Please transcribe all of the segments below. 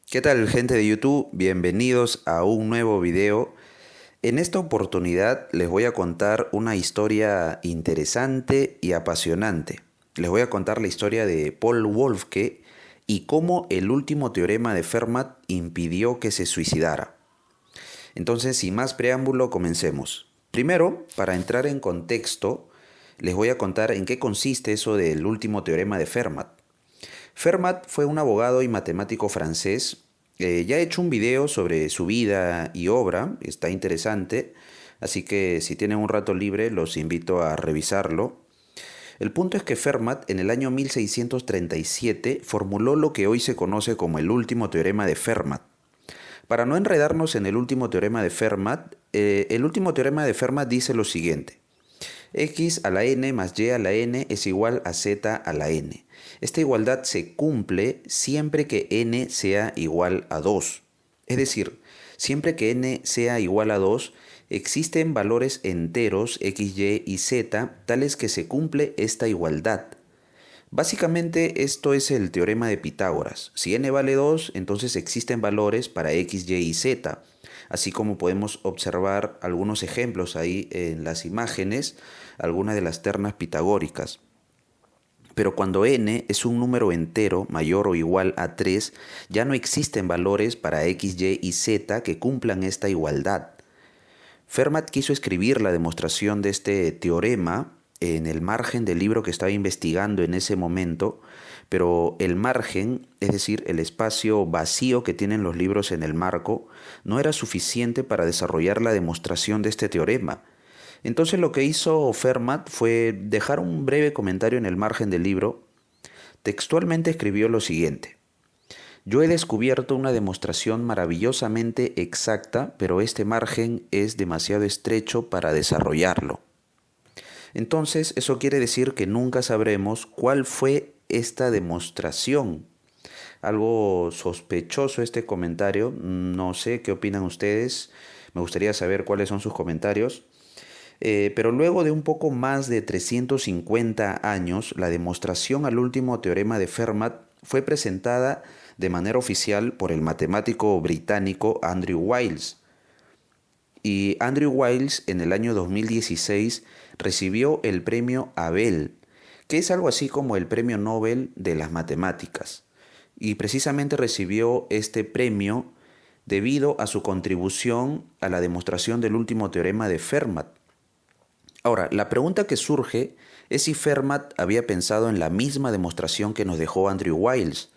¿Qué tal, gente de YouTube? Bienvenidos a un nuevo video. En esta oportunidad les voy a contar una historia interesante y apasionante. Les voy a contar la historia de Paul Wolfke y cómo el último teorema de Fermat impidió que se suicidara. Entonces, sin más preámbulo, comencemos. Primero, para entrar en contexto, les voy a contar en qué consiste eso del último teorema de Fermat. Fermat fue un abogado y matemático francés. Ya he hecho un video sobre su vida y obra, está interesante, así que si tienen un rato libre los invito a revisarlo. El punto es que Fermat en el año 1637 formuló lo que hoy se conoce como el último teorema de Fermat. Para no enredarnos en el último teorema de Fermat, el último teorema de Fermat dice lo siguiente: x a la n más y a la n es igual a z a la n. Esta igualdad se cumple siempre que n sea igual a 2. Es decir, siempre que n sea igual a 2, existen valores enteros x, y y z tales que se cumple esta igualdad. Básicamente esto es el teorema de Pitágoras. Si n vale 2, entonces existen valores para x, y y z. Así como podemos observar algunos ejemplos ahí en las imágenes, algunas de las ternas pitagóricas. Pero cuando n es un número entero mayor o igual a 3, ya no existen valores para x, y y z que cumplan esta igualdad. Fermat quiso escribir la demostración de este teorema en el margen del libro que estaba investigando en ese momento, pero el margen, es decir, el espacio vacío que tienen los libros en el marco, no era suficiente para desarrollar la demostración de este teorema. Entonces lo que hizo Fermat fue dejar un breve comentario en el margen del libro. Textualmente escribió lo siguiente: yo he descubierto una demostración maravillosamente exacta, pero este margen es demasiado estrecho para desarrollarlo. Entonces, eso quiere decir que nunca sabremos cuál fue esta demostración. Algo sospechoso este comentario, no sé qué opinan ustedes, me gustaría saber cuáles son sus comentarios. Pero luego de un poco más de 350 años, la demostración al último teorema de Fermat fue presentada de manera oficial por el matemático británico Andrew Wiles. Y Andrew Wiles en el año 2016 recibió el premio Abel, que es algo así como el premio Nobel de las matemáticas. Y precisamente recibió este premio debido a su contribución a la demostración del último teorema de Fermat. Ahora, la pregunta que surge es si Fermat había pensado en la misma demostración que nos dejó Andrew Wiles.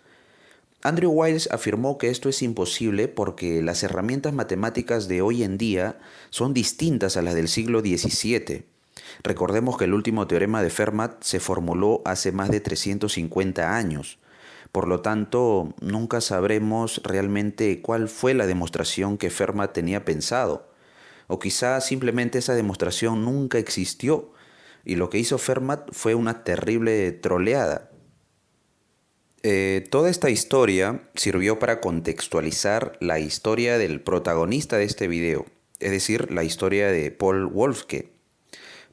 Andrew Wiles afirmó que esto es imposible porque las herramientas matemáticas de hoy en día son distintas a las del siglo XVII. Recordemos que el último teorema de Fermat se formuló hace más de 350 años. Por lo tanto, nunca sabremos realmente cuál fue la demostración que Fermat tenía pensado. O quizá simplemente esa demostración nunca existió y lo que hizo Fermat fue una terrible troleada. Toda esta historia sirvió para contextualizar la historia del protagonista de este video, es decir, la historia de Paul Wolfke.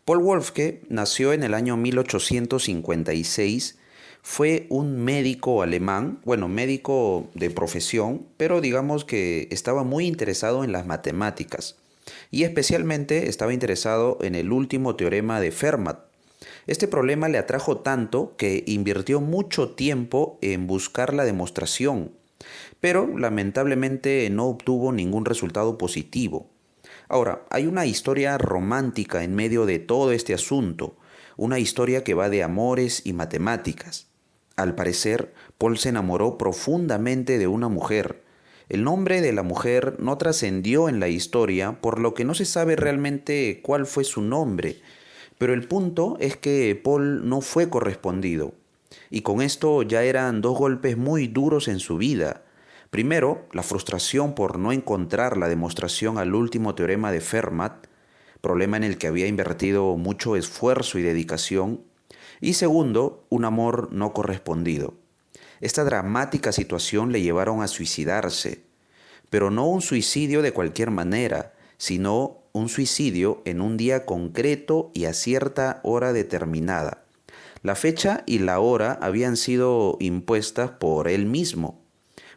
Paul Wolfke nació en el año 1856, fue un médico alemán, bueno, médico de profesión, pero digamos que estaba muy interesado en las matemáticas y especialmente estaba interesado en el último teorema de Fermat. Este problema le atrajo tanto que invirtió mucho tiempo en buscar la demostración, pero lamentablemente no obtuvo ningún resultado positivo. Ahora, hay una historia romántica en medio de todo este asunto, una historia que va de amores y matemáticas. Al parecer, Paul se enamoró profundamente de una mujer. El nombre de la mujer no trascendió en la historia, por lo que no se sabe realmente cuál fue su nombre. Pero el punto es que Paul no fue correspondido. Y con esto ya eran dos golpes muy duros en su vida. Primero, la frustración por no encontrar la demostración al último teorema de Fermat, problema en el que había invertido mucho esfuerzo y dedicación. Y segundo, un amor no correspondido. Esta dramática situación le llevaron a suicidarse, pero no un suicidio de cualquier manera, sino un suicidio en un día concreto y a cierta hora determinada. La fecha y la hora habían sido impuestas por él mismo.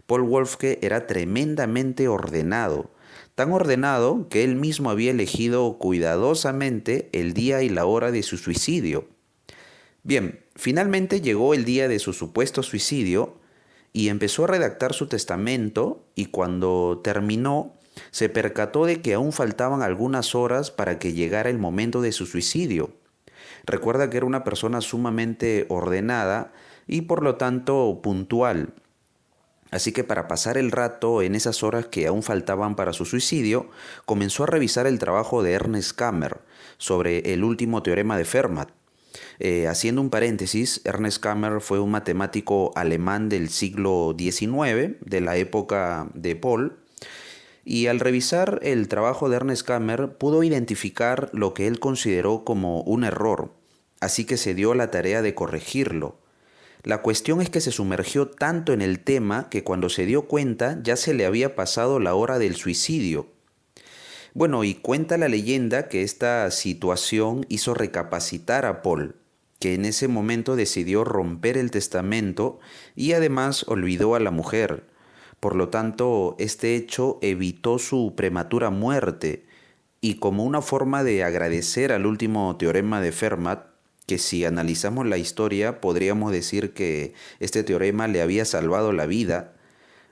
Paul Wolfke era tremendamente ordenado, tan ordenado que él mismo había elegido cuidadosamente el día y la hora de su suicidio. Bien, finalmente llegó el día de su supuesto suicidio y empezó a redactar su testamento, y cuando terminó se percató de que aún faltaban algunas horas para que llegara el momento de su suicidio. Recuerda que era una persona sumamente ordenada y por lo tanto puntual. Así que para pasar el rato en esas horas que aún faltaban para su suicidio, comenzó a revisar el trabajo de Ernest Kammer sobre el último teorema de Fermat. Haciendo un paréntesis, Ernest Kammer fue un matemático alemán del siglo XIX, de la época de Paul, y al revisar el trabajo de Ernest Kammer pudo identificar lo que él consideró como un error, así que se dio la tarea de corregirlo. La cuestión es que se sumergió tanto en el tema que cuando se dio cuenta ya se le había pasado la hora del suicidio. Bueno, y cuenta la leyenda que esta situación hizo recapacitar a Paul, que en ese momento decidió romper el testamento y además olvidó a la mujer. Por lo tanto, este hecho evitó su prematura muerte, y como una forma de agradecer al último teorema de Fermat, que si analizamos la historia podríamos decir que este teorema le había salvado la vida,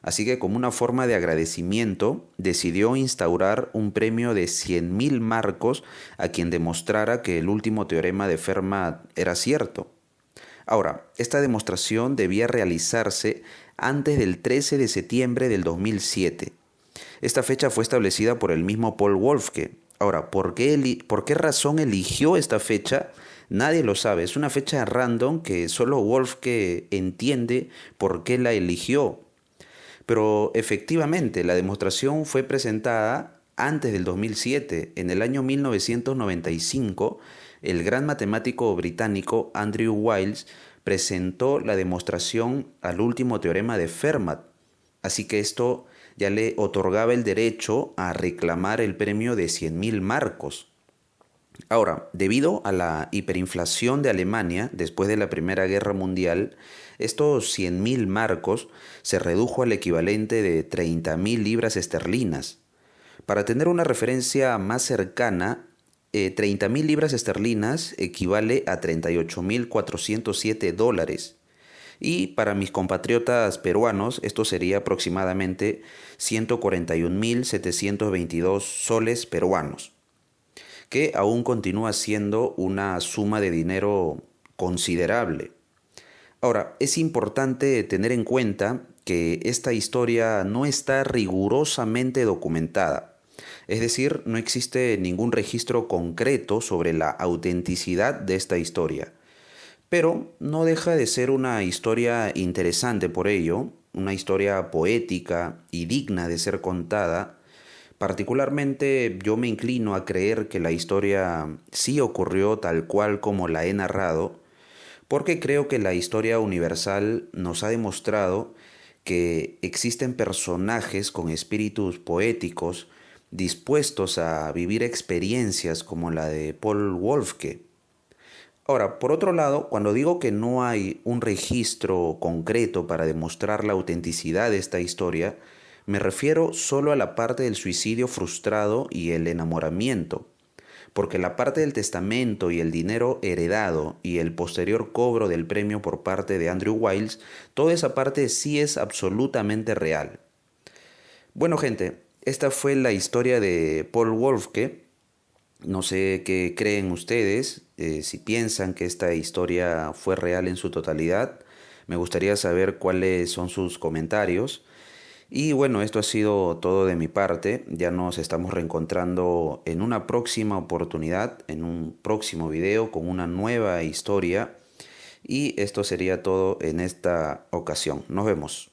así que como una forma de agradecimiento decidió instaurar un premio de 100.000 marcos a quien demostrara que el último teorema de Fermat era cierto. Ahora, esta demostración debía realizarse antes del 13 de septiembre del 2007. Esta fecha fue establecida por el mismo Paul Wolfke. Ahora, ¿por qué razón eligió esta fecha? Nadie lo sabe. Es una fecha random que solo Wolfke entiende por qué la eligió. Pero efectivamente, la demostración fue presentada antes del 2007. En el año 1995, el gran matemático británico Andrew Wiles presentó la demostración al último teorema de Fermat. Así que esto ya le otorgaba el derecho a reclamar el premio de 100.000 marcos. Ahora, debido a la hiperinflación de Alemania después de la Primera Guerra Mundial, estos 100.000 marcos se redujo al equivalente de 30.000 libras esterlinas. Para tener una referencia más cercana, 30.000 libras esterlinas equivale a 38.407 dólares. Y para mis compatriotas peruanos, esto sería aproximadamente 141.722 soles peruanos, que aún continúa siendo una suma de dinero considerable. Ahora, es importante tener en cuenta que esta historia no está rigurosamente documentada. Es decir, no existe ningún registro concreto sobre la autenticidad de esta historia. Pero no deja de ser una historia interesante por ello, una historia poética y digna de ser contada. Particularmente yo me inclino a creer que la historia sí ocurrió tal cual como la he narrado, porque creo que la historia universal nos ha demostrado que existen personajes con espíritus poéticos dispuestos a vivir experiencias como la de Paul Wolfke. Ahora, por otro lado, cuando digo que no hay un registro concreto para demostrar la autenticidad de esta historia, me refiero solo a la parte del suicidio frustrado y el enamoramiento, porque la parte del testamento y el dinero heredado y el posterior cobro del premio por parte de Andrew Wiles, toda esa parte sí es absolutamente real. Bueno, gente, esta fue la historia de Paul Wolfke. No sé qué creen ustedes, si piensan que esta historia fue real en su totalidad. Me gustaría saber cuáles son sus comentarios. Y bueno, esto ha sido todo de mi parte. Ya nos estamos reencontrando en una próxima oportunidad, en un próximo video con una nueva historia. Y esto sería todo en esta ocasión. Nos vemos.